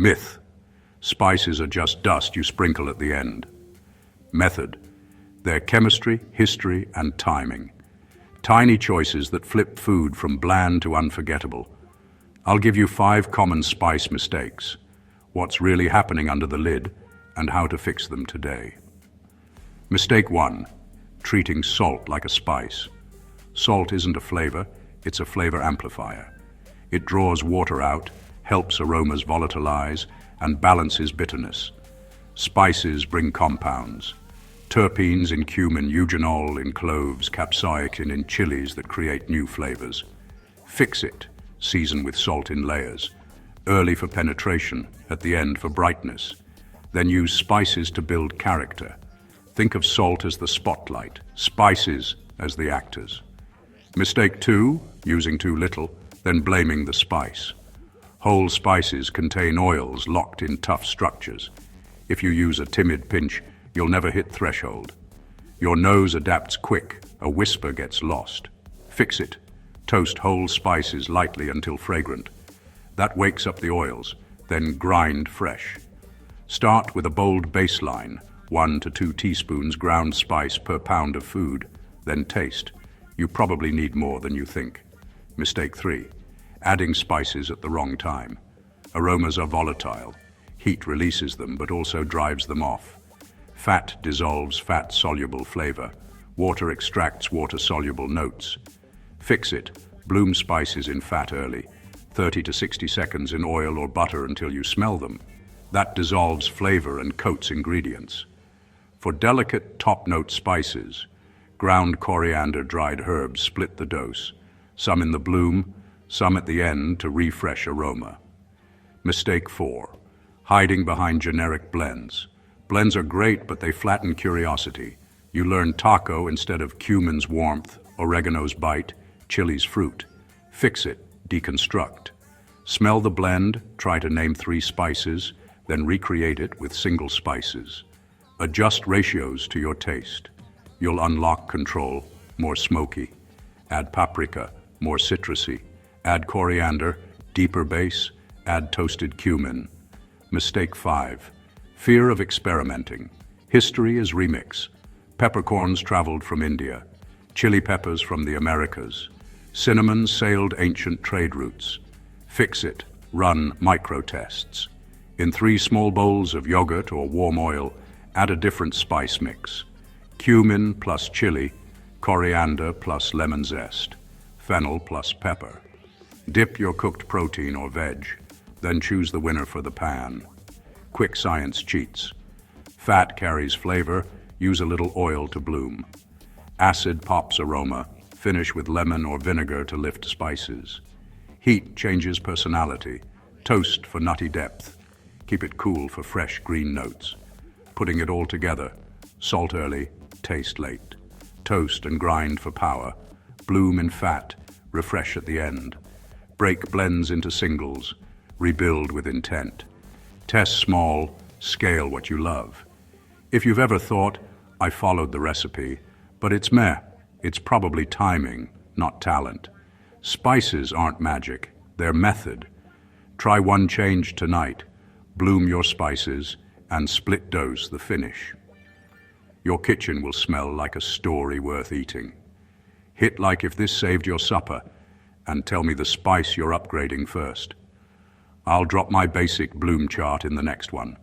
Myth: spices are just dust you sprinkle at the end. Method: their chemistry, history, and timing. Tiny choices that flip food from bland to unforgettable. I'll give you 5 common spice mistakes, what's really happening under the lid, and how to fix them today. Mistake 1: treating salt like a spice. Salt isn't a flavor, it's a flavor amplifier. It draws water out, helps aromas volatilize, and balances bitterness. Spices bring compounds. Terpenes in cumin, eugenol in cloves, capsaicin in chilies that create new flavors. Fix it. Season with salt in layers. Early for penetration, at the end for brightness. Then use spices to build character. Think of salt as the spotlight, spices as the actors. Mistake 2: using too little, then blaming the spice. Whole spices contain oils locked in tough structures. If you use a timid pinch, you'll never hit threshold. Your nose adapts quick, a whisper gets lost. Fix it. Toast whole spices lightly until fragrant. That wakes up the oils, then grind fresh. Start with a bold baseline, 1 to 2 teaspoons ground spice per pound of food, then taste. You probably need more than you think. Mistake 3: adding spices at the wrong time. Aromas are volatile. Heat releases them but also drives them off. Fat dissolves fat-soluble flavor. Water extracts water-soluble notes. Fix it. Bloom spices in fat early, 30 to 60 seconds in oil or butter until you smell them. That dissolves flavor and coats ingredients. For delicate top-note spices, ground coriander, dried herbs split the dose. Some in the bloom, some at the end to refresh aroma. Mistake 4: hiding behind generic blends. Blends are great, but they flatten curiosity. You learn taco instead of cumin's warmth, oregano's bite, chili's fruit. Fix it, deconstruct. Smell the blend, try to name 3 spices, then recreate it with single spices. Adjust ratios to your taste. You'll unlock control, more smoky. Add paprika, more citrusy. Add coriander, deeper base. Add toasted cumin. Mistake 5: fear of experimenting. History is remix. Peppercorns traveled from India. Chili peppers from the Americas. Cinnamon sailed ancient trade routes. Fix it. Run micro-tests. In 3 small bowls of yogurt or warm oil, add a different spice mix. Cumin plus chili, coriander plus lemon zest, fennel plus pepper. Dip your cooked protein or veg, then choose the winner for the pan. Quick science cheats. Fat carries flavor, use a little oil to bloom. Acid pops aroma, finish with lemon or vinegar to lift spices. Heat changes personality, toast for nutty depth. Keep it cool for fresh green notes. Putting it all together, salt early, taste late. Toast and grind for power, bloom in fat, refresh at the end. Break blends into singles, rebuild with intent. Test small, scale what you love. If you've ever thought, I followed the recipe, but it's meh, it's probably timing, not talent. Spices aren't magic, they're method. Try one change tonight, bloom your spices, and split dose the finish. Your kitchen will smell like a story worth eating. Hit like if this saved your supper, and tell me the spice you're upgrading first. I'll drop my basic bloom chart in the next one.